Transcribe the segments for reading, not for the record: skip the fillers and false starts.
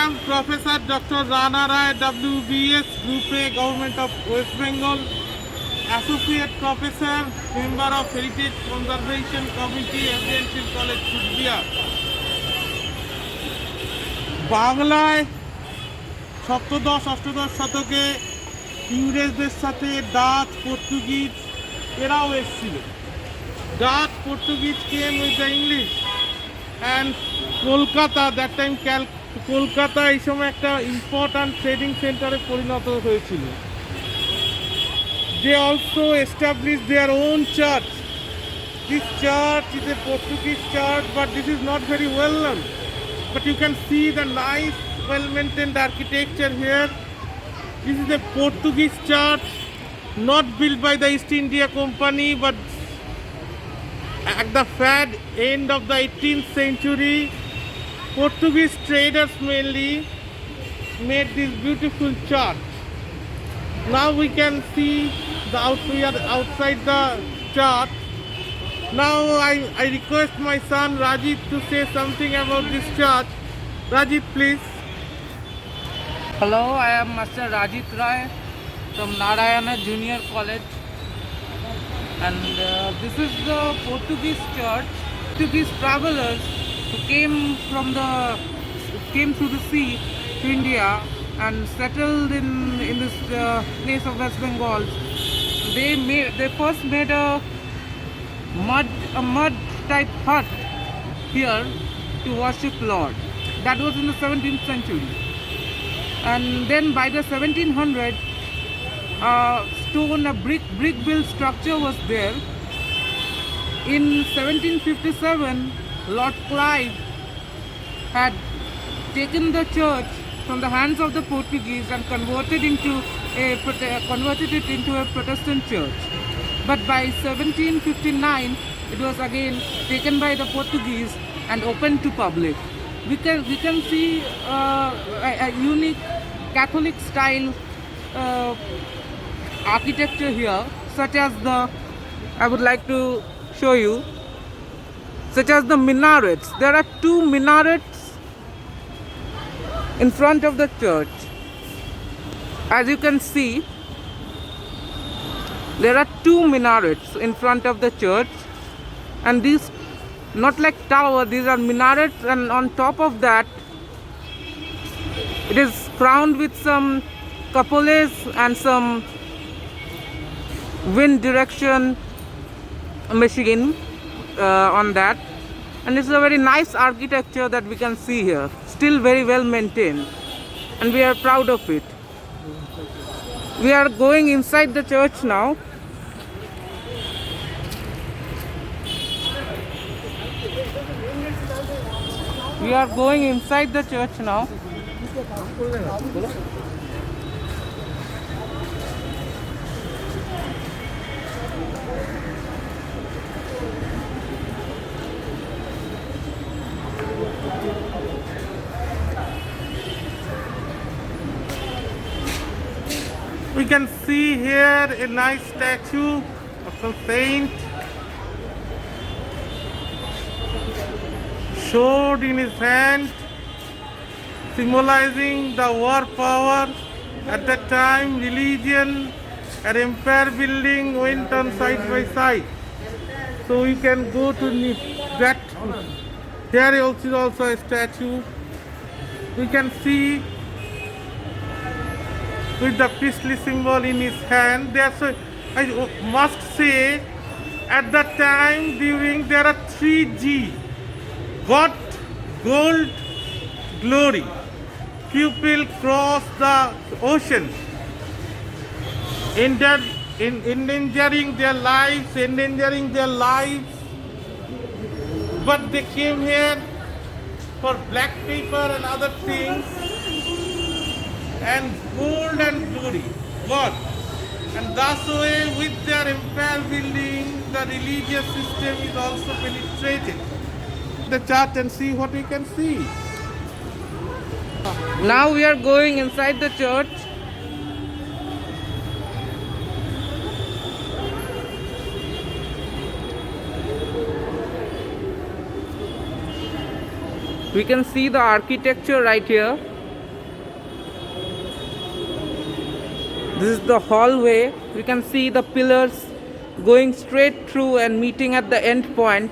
am Professor Dr. Rana Rai, WBS Group A, Government of West Bengal, Associate Professor, Member of Heritage Conservation Committee, Residential College, Kuchbiar. বাংলায় সপ্তদশ অষ্টদশ শতকে ইংরেজদের সাথে Dutch, Portuguese এরাও এসেছিল। Dutch, Portuguese came with the English and Kolkata that time Kolkata এই সময় একটা ইম্পর্ট্যান্ট ট্রেডিং সেন্টারে পরিণত হয়েছিল। They also established their own church. This church is a Portuguese church, but this is not very well known. But you can see the nice, well-maintained architecture here. This is a Portuguese church, not built by the East India Company, but at the end of the 18th century, Portuguese traders mainly made this beautiful church. Now we can see we are outside the church. Now I request my son Rajit to say something about this church. Rajit, please. Hello, I am Master Rajit Rai from Narayana Junior College, and this is the Portuguese church. Portuguese travelers who came through the sea to India and settled in this place of West Bengal. They first made a mud type hut here to worship Lord. That was in the 17th century. And then by the 1700s, a brick built structure was there. In 1757, Lord Clive had taken the church from the hands of the Portuguese and converted it into a Protestant church. But by 1759, it was again taken by the Portuguese and opened to public. We can see a unique Catholic style architecture here, such as I would like to show you, such as the minarets. There are 2 minarets in front of the church. As you can see, there are 2 minarets in front of the church, and these, not like tower, these are minarets, and on top of that it is crowned with some cupolas and some wind direction machine on that, and it's a very nice architecture that we can see here, still very well maintained, and we are proud of it. We are going inside the church now. We are going inside the church now. We can see here a nice statue of some saint, sword in his hand, symbolizing the war power. At that time, religion and empire building went on side by side. So you can go to that. There is also a statue. We can see with the priestly symbol in his hand. I must say, at that time there are 3 G: God, gold, glory. People cross the ocean, endangering their lives, but they came here for black paper and other things, and gold and glory, God. And thus way, with their empire building, the religious system is also penetrated. The church and see what we can see. Now we are going inside the church. We can see the architecture right here. This is the hallway. We can see the pillars going straight through and meeting at the end point.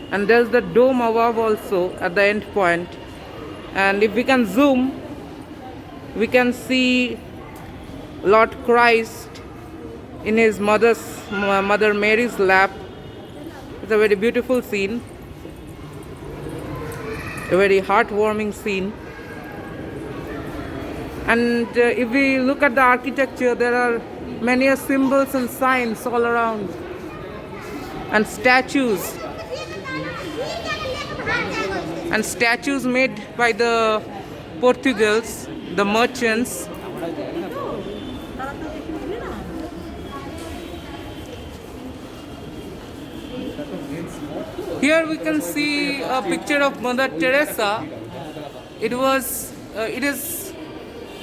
And there's the dome above also at the end point. And if we can zoom, we can see Lord Christ in his Mother Mary's lap. It's a very beautiful scene, a very heartwarming scene. And if we look at the architecture, there are many symbols and signs all around, and statues made by the Portuguese, the merchants. Here we can see a picture of Mother Teresa. It is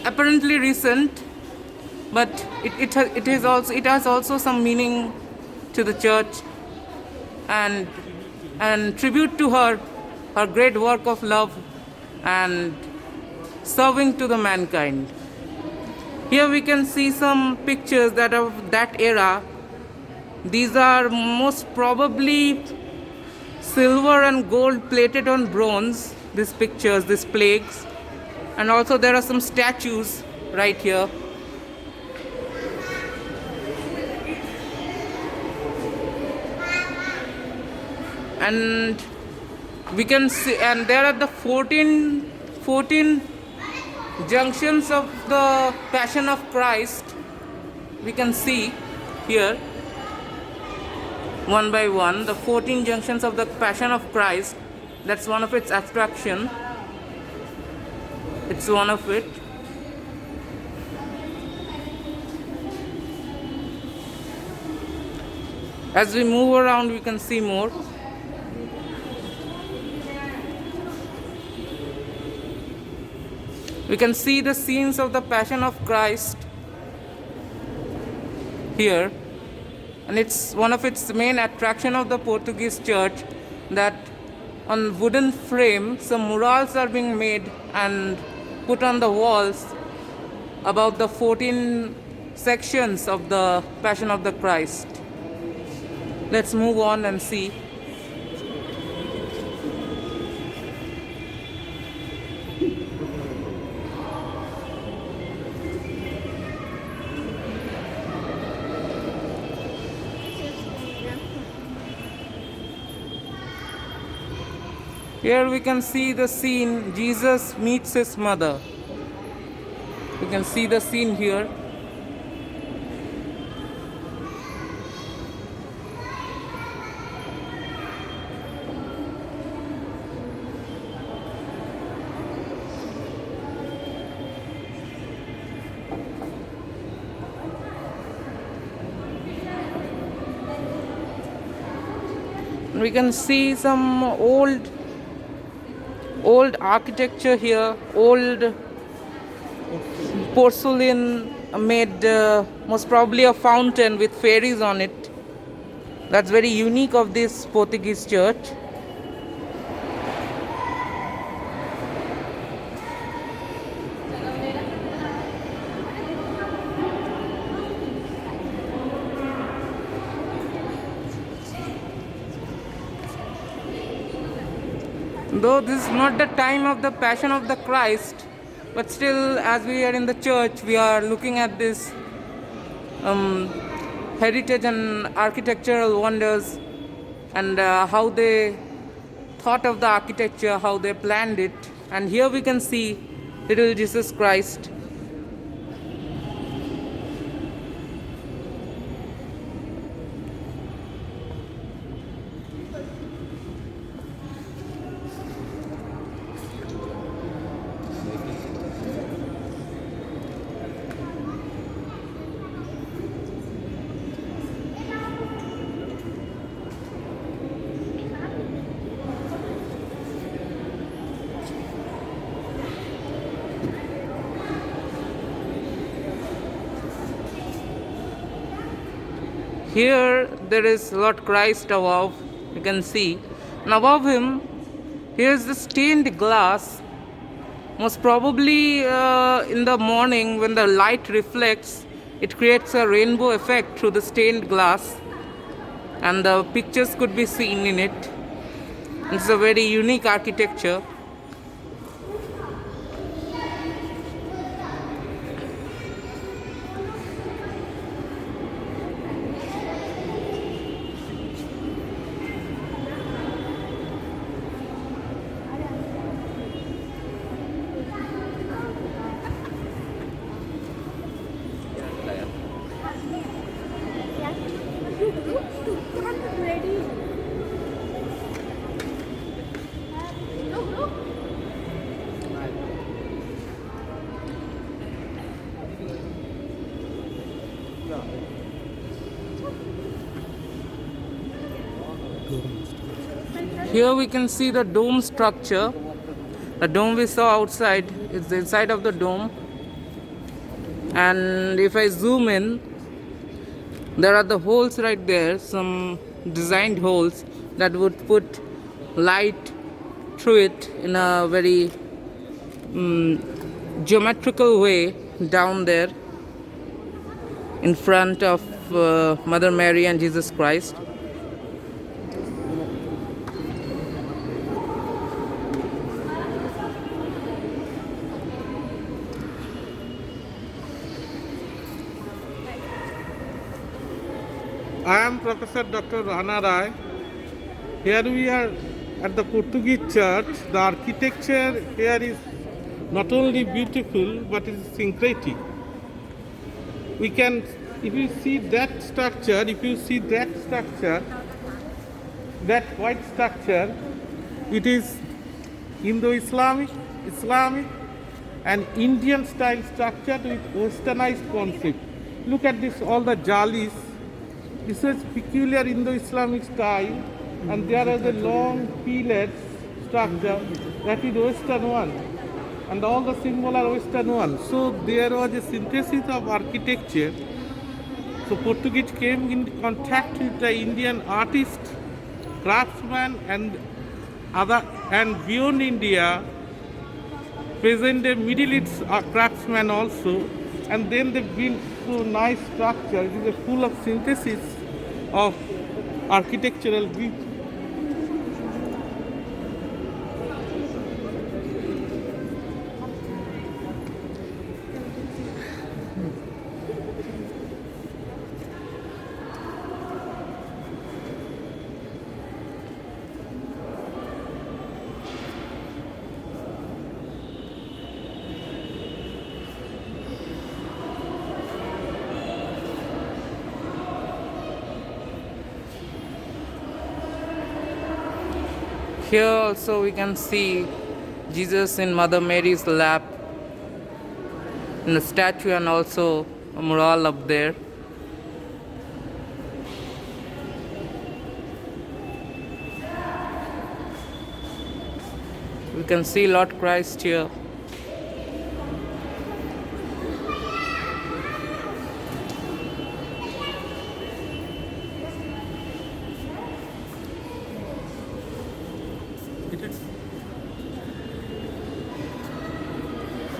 apparently recent, but it has also some meaning to the church, and tribute to her great work of love and serving to the mankind. Here we can see some pictures that of that era. These are most probably silver and gold plated on bronze, these pictures, these plagues. And also there are some statues right here. And we can see, and there are the 14 junctions of the Passion of Christ. We can see here, one by one, the 14 junctions of the Passion of Christ. That's one of its attraction. It's one of it. As we move around, we can see more. We can see the scenes of the Passion of Christ here, and it's one of its main attraction of the Portuguese Church, that on wooden frame some murals are being made and put on the walls about the 14 sections of the Passion of the Christ. Let's move on and see. Here we can see the scene, Jesus meets his mother. You can see the scene here. We can see some old architecture here, old porcelain made, most probably a fountain with fairies on it. That's very unique of this Portuguese church. Though this is not the time of the Passion of the Christ, but still, as we are in the church, we are looking at this heritage and architectural wonders, and how they thought of the architecture, how they planned it. And here we can see little Jesus Christ. Here there is Lord Christ above, you can see. And above him, here is the stained glass. Most probably in the morning when the light reflects, It creates a rainbow effect through the stained glass, and the pictures could be seen in it. It's a very unique architecture. Here we can see the dome structure. The dome we saw outside is the inside of the dome. And if I zoom in, there are the holes right there, some designed holes that would put light through it in a very geometrical way down there in front of Mother Mary and Jesus Christ. I am Professor Dr. Rana Rai. Here we are at the Portuguese Church. The architecture here is not only beautiful but it is syncretic. We can, if you see that structure, that white structure, it is Indo-Islamic, Islamic and Indian style structure with westernized concept. Look at this, all the jalis. This is peculiar Indo-Islamic style, and there are the long pillars structure that is Western one, and all the symbol are Western one. So there was a synthesis of architecture. So Portuguese came in contact with the Indian artist, craftsman, and beyond India, present day Middle East craftsmen also, and then they built so nice structure. It is full of synthesis of architectural beauty. Here also we can see Jesus in Mother Mary's lap in the statue, and also a mural up there. We can see Lord Christ here.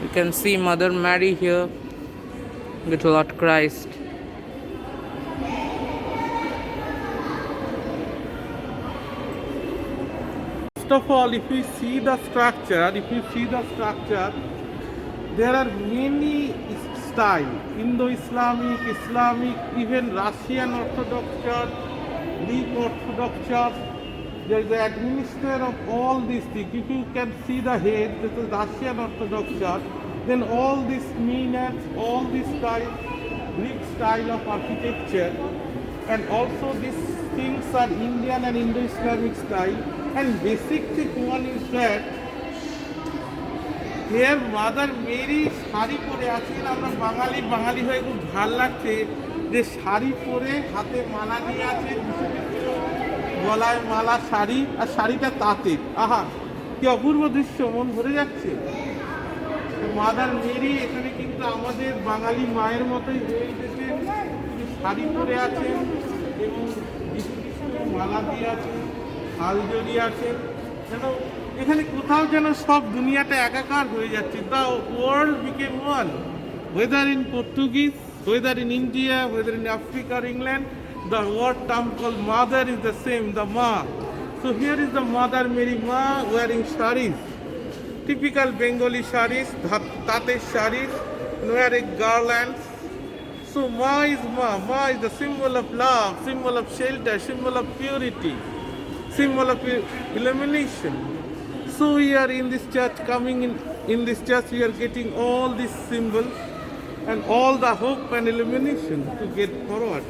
You can see Mother Mary here with Lord Christ. First of all, if you see the structure, there are many styles: Indo-Islamic, Islamic, even Russian Orthodox Church, Greek Orthodox Church. There is the administrator of all these things. If you can see the head, this is Russian Orthodox Church. Then all these minarets, all this style, Greek style of architecture, and also these things are Indian and Indo-Islamic style. And basic thing one is that here Mother Mary sari পরে আছেন। আমরা বাঙালি হয়ে খুব ভাল লাগছে যে শাড়ি পরে হাতে মালা নিয়ে আছেন, গলায় মালা, শাড়ি, আর শাড়িটা তাঁতের। আহা, কি অপূর্ব দৃশ্য, মন ভরে যাচ্ছে। মাদার মেরি এখানে কিন্তু আমাদের বাঙালি মায়ের মতোই হয়ে গেছেন, শাড়ি পরে আছেন এবং মালা দিয়ে আছেন, হাল জড়িয়ে আছেন। যেন এখানে কোথাও যেন সব দুনিয়াটা একাকার হয়ে যাচ্ছে। The world became one, weather in Portuguese, Whether in India, whether in Africa or England, the word term called mother is the same, the Ma. So here is the Mother Mary Ma wearing saris. Typical Bengali saris, tate saris, wearing garlands. So Ma is Ma. Ma is the symbol of love, symbol of shelter, symbol of purity, symbol of illumination. So we are in this church, coming in this church, we are getting all these symbols and all the hope and illumination to get forward.